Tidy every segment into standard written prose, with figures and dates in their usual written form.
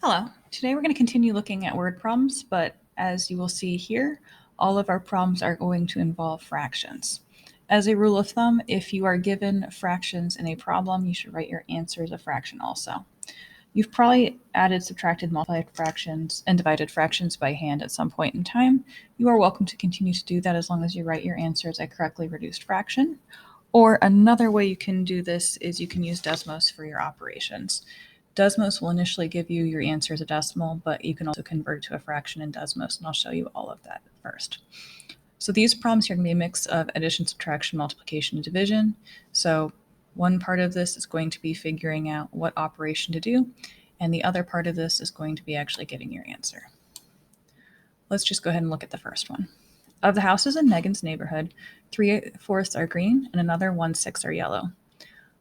Hello. Today we're going to continue looking at word problems, but as you will see here, all of our problems are going to involve fractions. As a rule of thumb, if you are given fractions in a problem, you should write your answer as a fraction also. You've probably added, subtracted, multiplied fractions, and divided fractions by hand at some point in time. You are welcome to continue to do that as long as you write your answer as a correctly reduced fraction. Or another way you can do this is you can use Desmos for your operations. Desmos will initially give you your answer as a decimal, but you can also convert it to a fraction in Desmos, and I'll show you all of that first. So these problems here are going to be a mix of addition, subtraction, multiplication, and division. So one part of this is going to be figuring out what operation to do, and the other part of this is going to be actually getting your answer. Let's just go ahead and look at the first one. Of the houses in Megan's neighborhood, 3/4 are green and another 1/6 are yellow.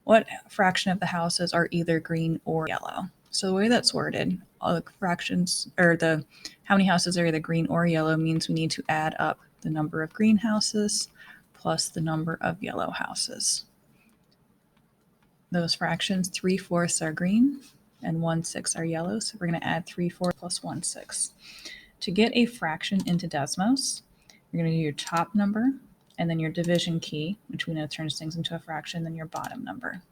What fraction of the houses are either green or yellow? So the way that's worded, all the fractions, or the how many houses are either green or yellow, means we need to add up the number of green houses plus the number of yellow houses. Those fractions, 3/4 are green and 1/6 are yellow, so we're going to add 3/4 plus 1/6. To get a fraction into Desmos, you're going to do your top number, and then your division key, which we know turns things into a fraction, then your bottom number.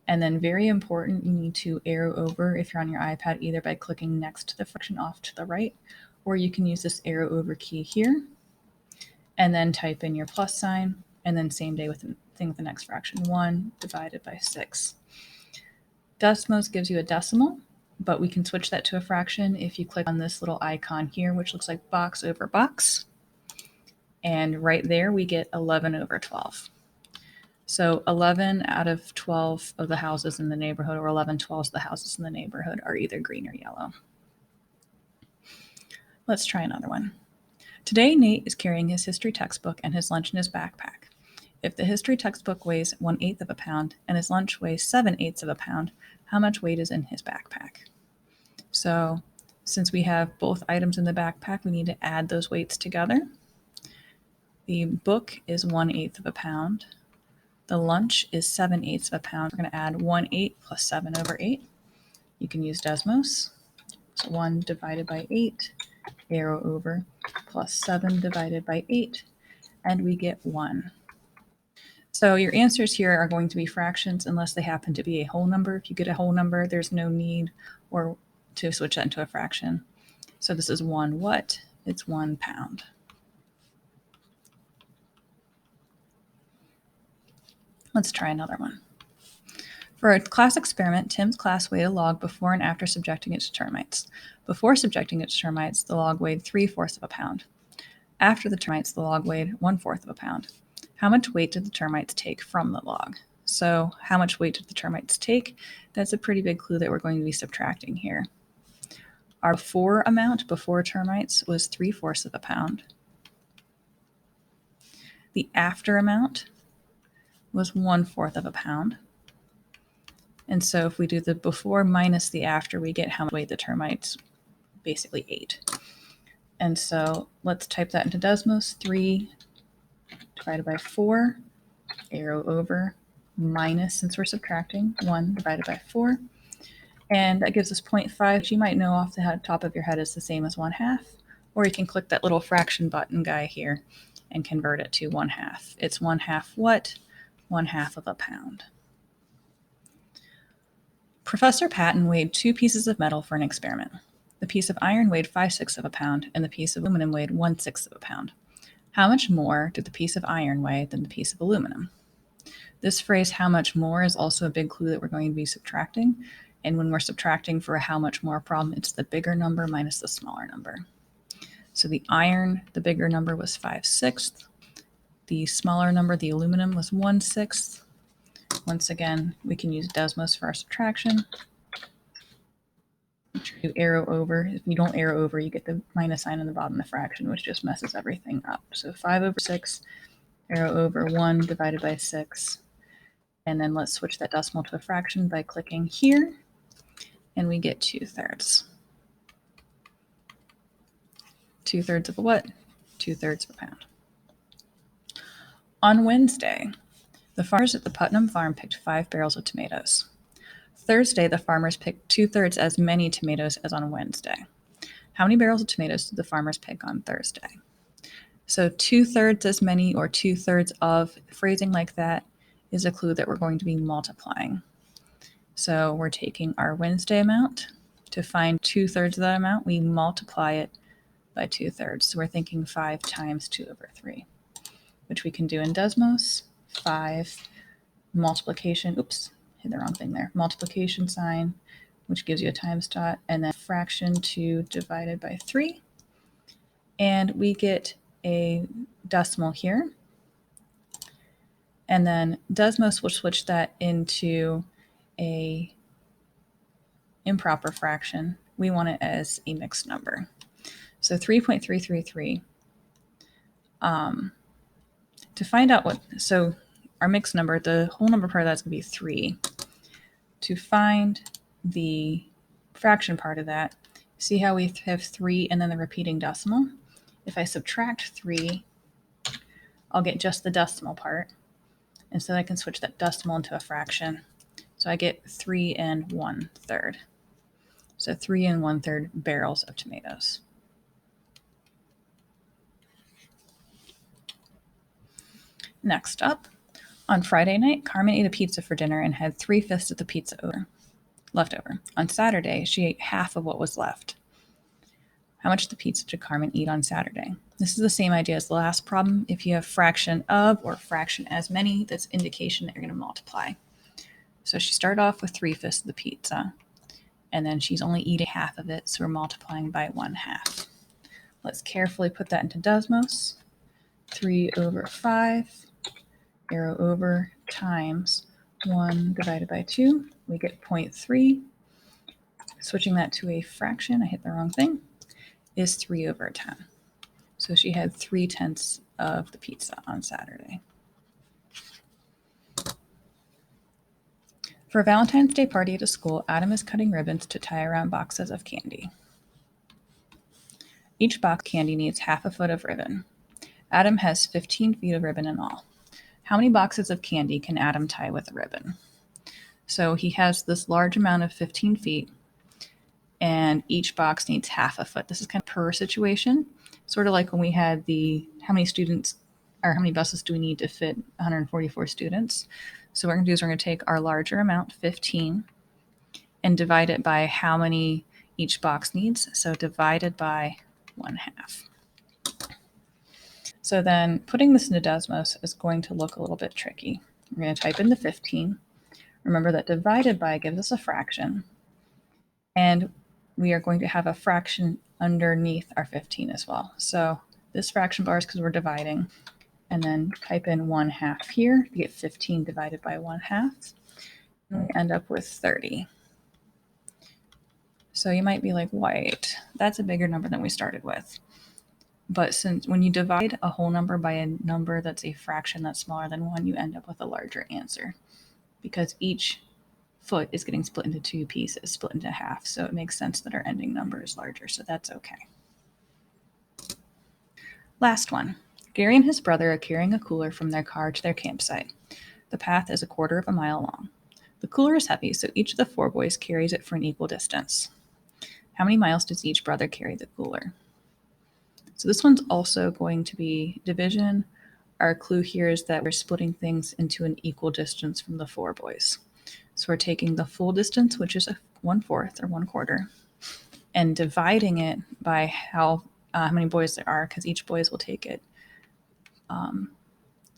And then very important, you need to arrow over if you're on your iPad, either by clicking next to the fraction off to the right, or you can use this arrow over key here, and then type in your plus sign, and then same thing with the next fraction, 1 divided by 6. Desmos gives you a decimal, but we can switch that to a fraction if you click on this little icon here, which looks like box over box. And right there, we get 11 over 12. So 11 out of 12 of the houses in the neighborhood, or 11/12 of the houses in the neighborhood, are either green or yellow. Let's try another one. Today, Nate is carrying his history textbook and his lunch in his backpack. If the history textbook weighs 1/8 of a pound and his lunch weighs 7/8 of a pound, how much weight is in his backpack? So since we have both items in the backpack, we need to add those weights together. The book is 1/8 of a pound. The lunch is 7/8 of a pound. We're going to add 1/8 plus 7 over 8. You can use Desmos. So 1 divided by 8, arrow over, plus 7 divided by 8, and we get 1. So your answers here are going to be fractions unless they happen to be a whole number. If you get a whole number, there's no need or to switch that into a fraction. So this is 1 what? It's 1 pound. Let's try another one. For a class experiment, Tim's class weighed a log before and after subjecting it to termites. Before subjecting it to termites, the log weighed 3/4 of a pound. After the termites, the log weighed 1/4 of a pound. How much weight did the termites take from the log? So how much weight did the termites take? That's a pretty big clue that we're going to be subtracting here. Our before amount before termites was 3/4 of a pound. The after amount was 1/4 of a pound. And so if we do the before minus the after, we get how much weight the termites basically ate. And so let's type that into Desmos. 3 divided by 4, arrow over, minus, since we're subtracting, 1 divided by 4. And that gives us 0.5, which you might know off the top of your head is the same as 1/2. Or you can click that little fraction button guy here and convert it to 1/2. It's 1/2 what? 1/2 of a pound. Professor Patton weighed 2 pieces of metal for an experiment. The piece of iron weighed 5/6 of a pound, and the piece of aluminum weighed 1/6 of a pound. How much more did the piece of iron weigh than the piece of aluminum? This phrase, how much more, is also a big clue that we're going to be subtracting. And when we're subtracting for a how much more problem, it's the bigger number minus the smaller number. So the iron, the bigger number was 5/6. The smaller number, the aluminum, was 1/6. Once again, we can use Desmos for our subtraction. Make sure you arrow over. If you don't arrow over, you get the minus sign on the bottom of the fraction, which just messes everything up. So 5/6, arrow over, 1 divided by 6. And then let's switch that decimal to a fraction by clicking here, and we get 2/3. 2/3 of a what? 2/3 of a pound. On Wednesday, the farmers at the Putnam farm picked 5 barrels of tomatoes. Thursday, the farmers picked 2/3 as many tomatoes as on Wednesday. How many barrels of tomatoes did the farmers pick on Thursday? So 2/3 as many or 2/3 of, phrasing like that is a clue that we're going to be multiplying. So we're taking our Wednesday amount. To find 2/3 of that amount, we multiply it by 2/3. So we're thinking 5 times 2/3, which we can do in Desmos. 5 multiplication, oops, hit the wrong thing there. Multiplication sign, which gives you a times dot, and then fraction 2 divided by 3. And we get a decimal here. And then Desmos will switch that into a improper fraction. We want it as a mixed number. So 3.333. To find out what, so our mixed number, the whole number part of that's going to be 3. To find the fraction part of that, see how we have 3 and then the repeating decimal? If I subtract 3, I'll get just the decimal part. And so I can switch that decimal into a fraction. So I get 3 1/3. So 3 1/3 barrels of tomatoes. Next up, on Friday night, Carmen ate a pizza for dinner and had 3/5 of the pizza left over. On Saturday, she ate half of what was left. How much of the pizza did Carmen eat on Saturday? This is the same idea as the last problem. If you have fraction of or fraction as many, that's indication that you're going to multiply. So she started off with 3/5 of the pizza, and then she's only eating half of it, so we're multiplying by 1/2. Let's carefully put that into Desmos. 3/5, arrow over, times 1 divided by 2. We get 0.3. Switching that to a fraction, I hit the wrong thing, is 3/10. So she had 3/10 of the pizza on Saturday. For a Valentine's Day party at a school, Adam is cutting ribbons to tie around boxes of candy. Each box of candy needs half a foot of ribbon. Adam has 15 feet of ribbon in all. How many boxes of candy can Adam tie with a ribbon? So he has this large amount of 15 feet, and each box needs half a foot. This is kind of per situation, sort of like when we had the how many students or how many buses do we need to fit 144 students. So what we're going to do is we're going to take our larger amount, 15, and divide it by how many each box needs. So divided by 1/2. So then putting this into Desmos is going to look a little bit tricky. We're going to type in the 15. Remember that divided by gives us a fraction. And we are going to have a fraction underneath our 15 as well. So this fraction bar is because we're dividing. And then type in 1/2 here to get 15 divided by 1/2. And we end up with 30. So you might be like, wait, that's a bigger number than we started with. But since when you divide a whole number by a number that's a fraction that's smaller than 1, you end up with a larger answer because each foot is getting split into 2 pieces, split into half. So it makes sense that our ending number is larger. So that's okay. Last one. Gary and his brother are carrying a cooler from their car to their campsite. The path is 1/4 mile long. The cooler is heavy, so each of the 4 boys carries it for an equal distance. How many miles does each brother carry the cooler? So this one's also going to be division. Our clue here is that we're splitting things into an equal distance from the 4 boys. So we're taking the full distance, which is 1/4 or 1/4, and dividing it by how many boys there are, because each boys will take it.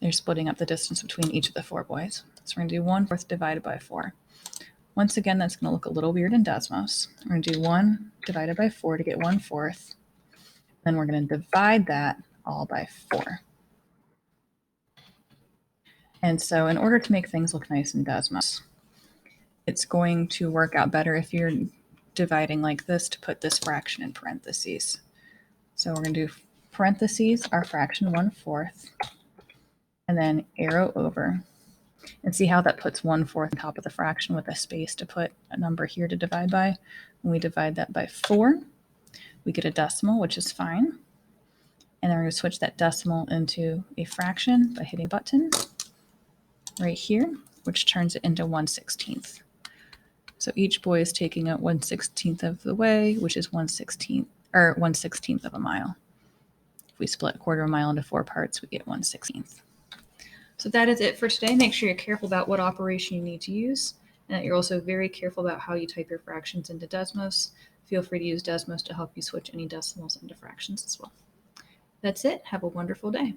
They're splitting up the distance between each of the 4 boys. So we're going to do 1/4 divided by 4. Once again, that's going to look a little weird in Desmos. We're going to do 1 divided by 4 to get 1/4. Then we're going to divide that all by 4. And so in order to make things look nice in Desmos, it's going to work out better if you're dividing like this to put this fraction in parentheses. So we're going to do parentheses, our fraction 1/4, and then arrow over. And see how that puts 1/4 on top of the fraction with a space to put a number here to divide by. When we divide that by 4, we get a decimal, which is fine. And then we're going to switch that decimal into a fraction by hitting a button right here, which turns it into 1/16. So each boy is taking it 1/16 of the way, which is 1/16 or 1/16 of a mile. If we split a quarter of a mile into 4 parts, we get 1/16. So that is it for today. Make sure you're careful about what operation you need to use, and that you're also very careful about how you type your fractions into Desmos. Feel free to use Desmos to help you switch any decimals into fractions as well. That's it. Have a wonderful day.